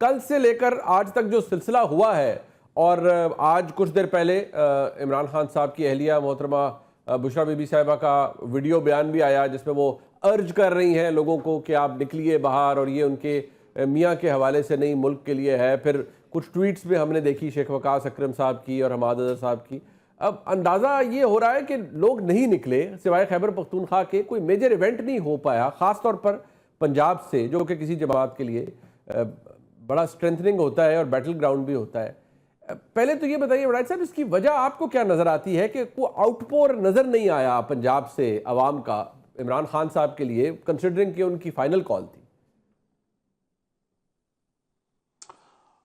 کل سے لے کر آج تک جو سلسلہ ہوا ہے، اور آج کچھ دیر پہلے عمران خان صاحب کی اہلیہ محترمہ بشریٰ بی بی صاحبہ کا ویڈیو بیان بھی آیا جس میں وہ ارج کر رہی ہیں لوگوں کو کہ آپ نکلیے باہر، اور یہ ان کے میاں کے حوالے سے نہیں ملک کے لیے ہے۔ پھر کچھ ٹویٹس بھی ہم نے دیکھی شیخ وقاص اکرم صاحب کی اور حماد اظہر صاحب کی۔ اب اندازہ یہ ہو رہا ہے کہ لوگ نہیں نکلے، سوائے خیبر پختونخوا کے کوئی میجر ایونٹ نہیں ہو پایا، خاص طور پر پنجاب سے، جو کہ کسی جماعت کے لیے بڑا سٹرینتھننگ ہوتا ہے اور بیٹل گراؤنڈ بھی ہوتا ہے۔ پہلے تو یہ بتائیے وڑائچ صاحب، اس کی وجہ آپ کو کیا نظر آتی ہے کہ کوئی آؤٹ پور نظر نہیں آیا پنجاب سے عوام کا عمران خان صاحب کے لیے، کنسیڈرنگ کہ ان کی فائنل کال تھی؟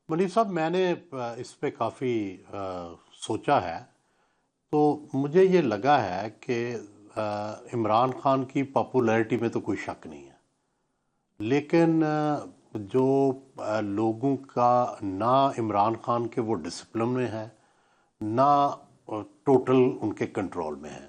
منیف صاحب، میں نے اس پہ کافی سوچا ہے، تو مجھے یہ لگا ہے کہ عمران خان کی پاپولیرٹی میں تو کوئی شک نہیں ہے، لیکن جو لوگوں کا نہ عمران خان کے وہ ڈسپلن میں ہے، نہ ٹوٹل ان کے کنٹرول میں ہے،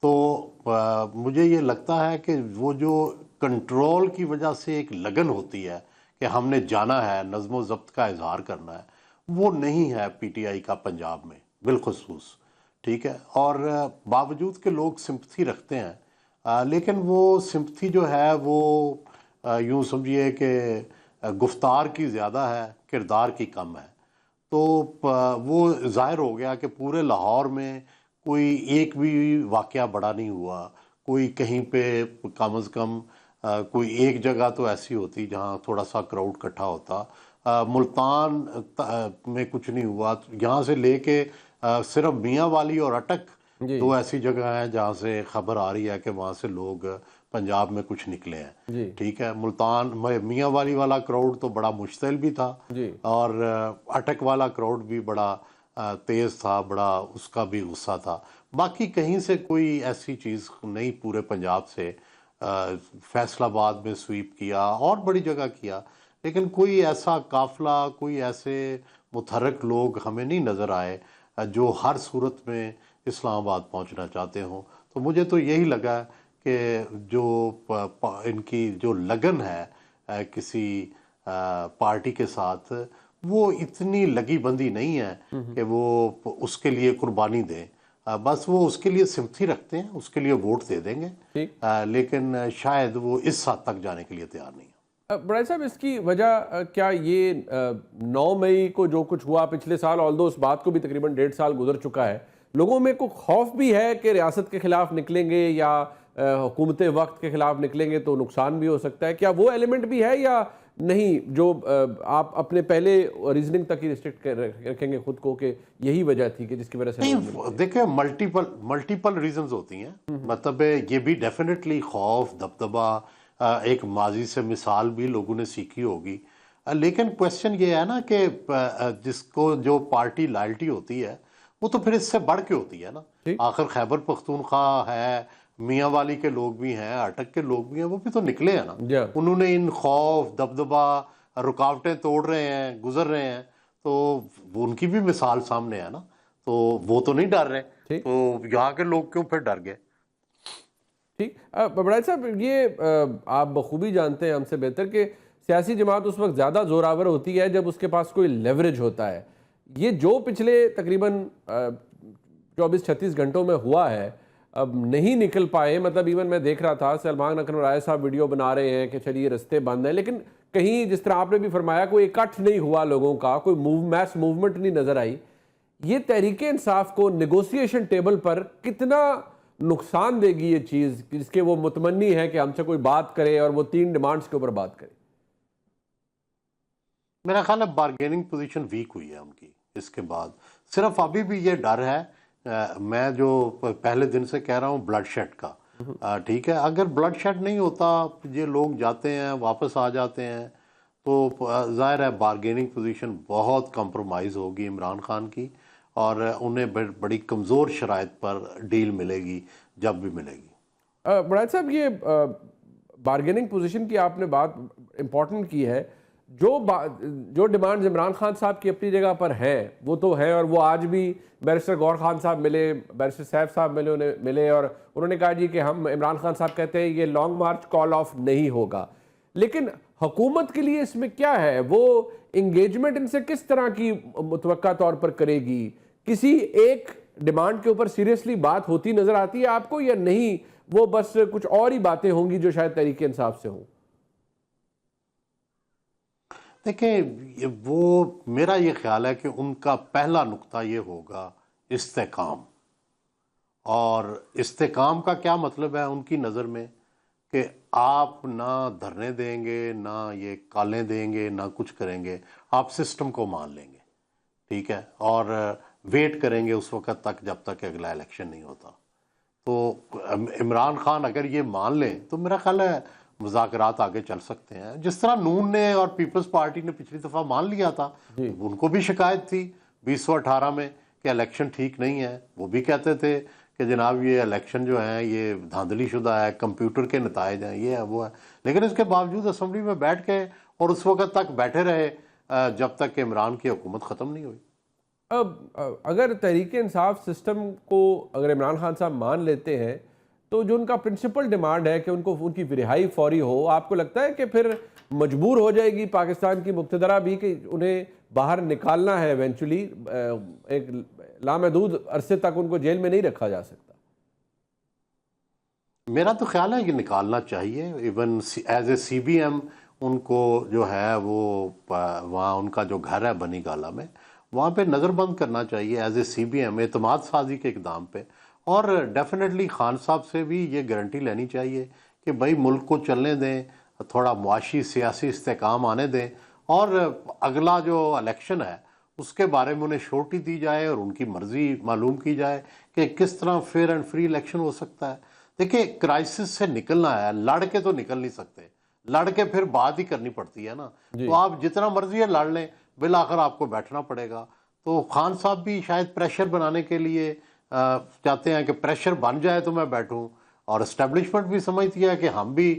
تو مجھے یہ لگتا ہے کہ وہ جو کنٹرول کی وجہ سے ایک لگن ہوتی ہے کہ ہم نے جانا ہے، نظم و ضبط کا اظہار کرنا ہے، وہ نہیں ہے پی ٹی آئی کا پنجاب میں بالخصوص، ٹھیک ہے۔ اور باوجود کہ لوگ سمپتھی رکھتے ہیں، لیکن وہ سمپتھی جو ہے وہ یوں سمجھیے کہ گفتار کی زیادہ ہے، کردار کی کم ہے۔ تو وہ ظاہر ہو گیا کہ پورے لاہور میں کوئی ایک بھی واقعہ بڑا نہیں ہوا، کوئی کہیں پہ کم از کم کوئی ایک جگہ تو ایسی ہوتی جہاں تھوڑا سا کراؤڈ اکٹھا ہوتا۔ ملتان میں کچھ نہیں ہوا، یہاں سے لے کے صرف میاں والی اور اٹک دو ایسی جگہ ہیں جہاں سے خبر آ رہی ہے کہ وہاں سے لوگ پنجاب میں کچھ نکلے ہیں، ٹھیک ہے۔ ملتان میاں والی والا کراؤڈ تو بڑا مشتعل بھی تھا، اور اٹک والا کراؤڈ بھی بڑا تیز تھا، بڑا اس کا بھی غصہ تھا۔ باقی کہیں سے کوئی ایسی چیز نہیں، پورے پنجاب سے فیصل آباد میں سویپ کیا اور بڑی جگہ کیا، لیکن کوئی ایسا قافلہ، کوئی ایسے متحرک لوگ ہمیں نہیں نظر آئے جو ہر صورت میں اسلام آباد پہنچنا چاہتے ہوں۔ تو مجھے تو یہی لگا کہ جو ان کی جو لگن ہے کسی پارٹی کے ساتھ، وہ اتنی لگی بندی نہیں ہے کہ وہ اس کے لیے قربانی دیں، بس وہ اس کے لیے سمپتھی رکھتے ہیں، اس کے لیے ووٹ دے دیں گے، لیکن شاید وہ اس حد تک جانے کے لیے تیار نہیں ہے۔ بڑائی صاحب، اس کی وجہ کیا یہ 9 مئی کو جو کچھ ہوا پچھلے سال، آلدو اس بات کو بھی تقریباً 1.5 سال گزر چکا ہے، لوگوں میں کوئی خوف بھی ہے کہ ریاست کے خلاف نکلیں گے یا حکومت وقت کے خلاف نکلیں گے تو نقصان بھی ہو سکتا ہے، کیا وہ ایلیمنٹ بھی ہے یا نہیں، جو آپ اپنے پہلے ریزننگ تک ہی ریسٹرکٹ رکھیں گے خود کو کہ یہی وجہ تھی کہ جس کی وجہ سے نہیں؟ دیکھیں، ملٹیپل ریزنز ہوتی ہیں، مطلب یہ بھی ڈیفینیٹلی خوف، دبدبہ، ایک ماضی سے مثال بھی لوگوں نے سیکھی ہوگی، لیکن کویسچن یہ ہے نا کہ جس کو جو پارٹی لائلٹی ہوتی ہے وہ تو پھر اس سے بڑھ کے ہوتی ہے نا۔ آخر خیبر پختونخوا ہے، میاں والی کے لوگ بھی ہیں، اٹک کے لوگ بھی ہیں، وہ بھی تو نکلے ہیں نا۔ انہوں نے ان خوف، دبدبہ، رکاوٹیں توڑ رہے ہیں، گزر رہے ہیں، تو ان کی بھی مثال سامنے ہے نا، تو وہ تو نہیں ڈر رہے، تو یہاں کے لوگ کیوں پھر ڈر گئے؟ ٹھیک۔ بڑائی صاحب، یہ آپ بخوبی جانتے ہیں ہم سے بہتر کہ سیاسی جماعت اس وقت زیادہ زوراور ہوتی ہے جب اس کے پاس کوئی لیوریج ہوتا ہے۔ یہ جو پچھلے تقریباً 24-36 گھنٹوں میں ہوا ہے، اب نہیں نکل پائے، مطلب ایون میں دیکھ رہا تھا سلمان اکرم رائے صاحب ویڈیو بنا رہے ہیں کہ چلیے رستے بند ہیں، لیکن کہیں جس طرح آپ نے بھی فرمایا کوئی اکٹھ نہیں ہوا لوگوں کا، کوئی میس موومنٹ نہیں نظر آئی۔ یہ تحریک انصاف کو نیگوسیشن ٹیبل پر کتنا نقصان دے گی یہ چیز، جس کے وہ متمنی ہے کہ ہم سے کوئی بات کرے اور وہ 3 ڈیمانڈز کے اوپر بات کرے؟ میرا خیال ہے بارگیننگ پوزیشن ویک ہوئی ہے ان کی اس کے بعد۔ صرف ابھی بھی یہ ڈر ہے، میں جو پہلے دن سے کہہ رہا ہوں، بلڈ شیڈ کا، ٹھیک ہے۔ اگر بلڈ شیڈ نہیں ہوتا، یہ لوگ جاتے ہیں واپس آ جاتے ہیں، تو ظاہر ہے بارگیننگ پوزیشن بہت کمپرومائز ہوگی عمران خان کی، اور انہیں بڑی کمزور شرائط پر ڈیل ملے گی جب بھی ملے گی۔ بڑائی صاحب، یہ بارگیننگ پوزیشن کی آپ نے بات امپورٹنٹ کی ہے، جو ڈیمانڈز عمران خان صاحب کی اپنی جگہ پر ہیں وہ تو ہیں، اور وہ آج بھی بیرسٹر غور خان صاحب ملے، بیرسٹر سیف صاحب ملے اور انہوں نے کہا جی کہ ہم، عمران خان صاحب کہتے ہیں یہ لانگ مارچ کال آف نہیں ہوگا، لیکن حکومت کے لیے اس میں کیا ہے؟ وہ انگیجمنٹ ان سے کس طرح کی متوقع طور پر کرے گی؟ کسی ایک ڈیمانڈ کے اوپر سیریسلی بات ہوتی نظر آتی ہے آپ کو یا نہیں؟ وہ بس کچھ اور ہی باتیں ہوں گی جو شاید تحریک انصاف سے ہوں؟ دیکھیں، وہ میرا یہ خیال ہے کہ ان کا پہلا نقطہ یہ ہوگا استحکام. اور استحکام کا کیا مطلب ہے ان کی نظر میں؟ کہ آپ نہ دھرنے دیں گے، نہ یہ کالیں دیں گے، نہ کچھ کریں گے، آپ سسٹم کو مان لیں گے، ٹھیک ہے، اور ویٹ کریں گے اس وقت تک جب تک کہ اگلا الیکشن نہیں ہوتا. تو عمران خان اگر یہ مان لیں تو میرا خیال ہے مذاکرات آگے چل سکتے ہیں. جس طرح نون نے اور پیپلز پارٹی نے پچھلی دفعہ مان لیا تھا، ان کو بھی شکایت تھی 2018 میں کہ الیکشن ٹھیک نہیں ہے. وہ بھی کہتے تھے کہ جناب یہ الیکشن جو ہیں یہ دھاندلی شدہ ہے، کمپیوٹر کے نتائج ہیں، یہ ہے وہ ہے. لیکن اس کے باوجود اسمبلی میں بیٹھ کے اور اس وقت تک بیٹھے رہے جب تک کہ عمران کی حکومت ختم نہیں ہوئی. اب اگر تحریک انصاف سسٹم کو اگر عمران خان صاحب مان لیتے ہیں تو جو ان کا پرنسپل ڈیمانڈ ہے کہ ان کی رہائی فوری ہو، آپ کو لگتا ہے کہ پھر مجبور ہو جائے گی پاکستان کی مقتدرہ بھی کہ انہیں باہر نکالنا ہے ایونچولی؟ ایک لامحدود عرصے تک ان کو جیل میں نہیں رکھا جا سکتا. میرا تو خیال ہے کہ نکالنا چاہیے. Even as A C B M ان کو جو ہے وہ وہاں ان کا جو گھر ہے بنی گالہ میں، وہاں پہ نظر بند کرنا چاہیے as A C B M, اعتماد سازی کے اقدام پہ. اور ڈیفینیٹلی خان صاحب سے بھی یہ گارنٹی لینی چاہیے کہ بھائی ملک کو چلنے دیں، تھوڑا معاشی سیاسی استحکام آنے دیں، اور اگلا جو الیکشن ہے اس کے بارے میں انہیں شورٹی دی جائے اور ان کی مرضی معلوم کی جائے کہ کس طرح فیئر اینڈ فری الیکشن ہو سکتا ہے. دیکھیں، کرائسس سے نکلنا ہے، لڑ کے تو نکل نہیں سکتے، لڑ کے پھر بات ہی کرنی پڑتی ہے نا. تو آپ جتنا مرضی ہے لڑ لیں، بالآخر آپ کو بیٹھنا پڑے گا. تو خان صاحب بھی شاید پریشر بنانے کے لیے چاہتے ہیں کہ پریشر بن جائے تو میں بیٹھوں، اور اسٹیبلشمنٹ بھی سمجھتی ہے کہ ہم بھی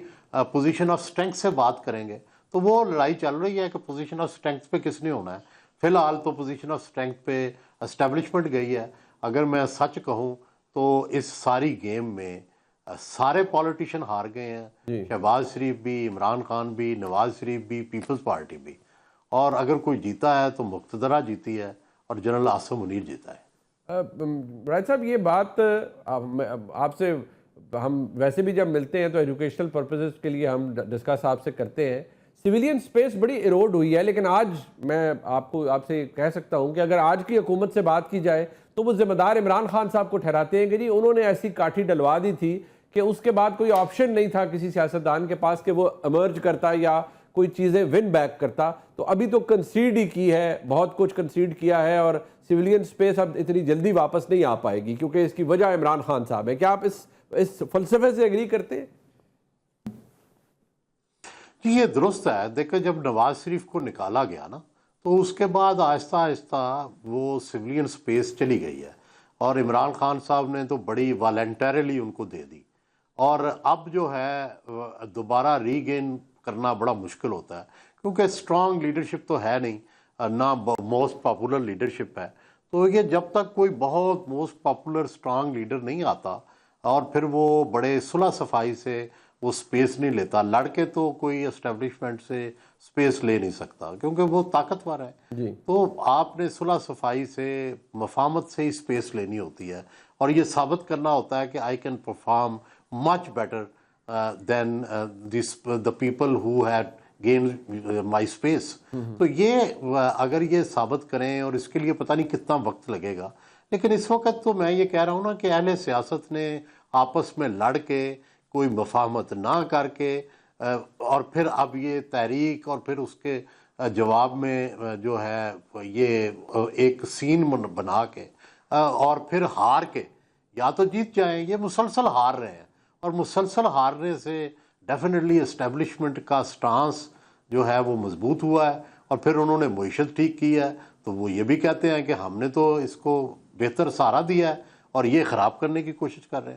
پوزیشن آف سٹرینگتھ سے بات کریں گے. تو وہ لڑائی چل رہی ہے کہ پوزیشن آف سٹرینگتھ پہ کس نے ہونا ہے. فی الحال تو پوزیشن آف سٹرینگتھ پہ اسٹیبلشمنٹ گئی ہے. اگر میں سچ کہوں تو اس ساری گیم میں سارے پولیٹیشین ہار گئے ہیں، شہباز شریف بھی، عمران خان بھی، نواز شریف بھی، پیپلز پارٹی بھی. اور اگر کوئی جیتا ہے تو مقتدرہ جیتی ہے اور جنرل عاصم منیر جیتا ہے. راج صاحب، یہ بات آپ سے ہم ویسے بھی جب ملتے ہیں تو ایجوکیشنل پرپسز کے لیے ہم ڈسکس آپ سے کرتے ہیں. سویلین سپیس بڑی ایروڈ ہوئی ہے، لیکن آج میں آپ سے کہہ سکتا ہوں کہ اگر آج کی حکومت سے بات کی جائے تو وہ ذمہ دار عمران خان صاحب کو ٹھہراتے ہیں کہ جی انہوں نے ایسی کاٹھی ڈلوا دی تھی کہ اس کے بعد کوئی آپشن نہیں تھا کسی سیاستدان کے پاس کہ وہ ایمرج کرتا یا کوئی چیزیں ون بیک کرتا. تو ابھی تو کنسیڈ ہی کی ہے، بہت کچھ کنسیڈ کیا ہے، اور سویلین سپیس اب اتنی جلدی واپس نہیں آ پائے گی کیونکہ اس کی وجہ عمران خان صاحب ہے. کیا آپ اس فلسفے سے اگری کرتے ہیں؟ جی، یہ درست ہے. دیکھیں، جب نواز شریف کو نکالا گیا نا تو اس کے بعد آہستہ آہستہ وہ سویلین سپیس چلی گئی ہے، اور عمران خان صاحب نے تو بڑی والنٹریلی ان کو دے دی. اور اب جو ہے دوبارہ ری گین کرنا بڑا مشکل ہوتا ہے کیونکہ اسٹرانگ لیڈرشپ تو ہے نہیں، نہ موسٹ پاپولر لیڈرشپ ہے. تو یہ جب تک کوئی بہت موسٹ پاپولر اسٹرانگ لیڈر نہیں آتا اور پھر وہ بڑے صلح صفائی سے وہ سپیس نہیں لیتا، لڑ کے تو کوئی اسٹیبلشمنٹ سے سپیس لے نہیں سکتا کیونکہ وہ طاقتور ہے. تو آپ نے صلح صفائی سے، مفاہمت سے ہی سپیس لینی ہوتی ہے، اور یہ ثابت کرنا ہوتا ہے کہ I can perform much better than the people who had gained my space. تو یہ اگر یہ ثابت کریں، اور اس کے لیے پتہ نہیں کتنا وقت لگے گا، لیکن اس وقت تو میں یہ کہہ رہا ہوں نا کہ اہل سیاست نے آپس میں لڑ کے کوئی مفاہمت نہ کر کے اور پھر اب یہ تحریک اور پھر اس کے جواب میں جو ہے یہ ایک سین بنا کے اور پھر ہار کے یا تو جیت جائیں. یہ مسلسل ہار رہے ہیں، اور مسلسل ہارنے سے ڈیفینیٹلی اسٹیبلشمنٹ کا سٹانس جو ہے وہ مضبوط ہوا ہے، اور پھر انہوں نے معیشت ٹھیک کی ہے. تو وہ یہ بھی کہتے ہیں کہ ہم نے تو اس کو بہتر سہارا دیا ہے اور یہ خراب کرنے کی کوشش کر رہے ہیں.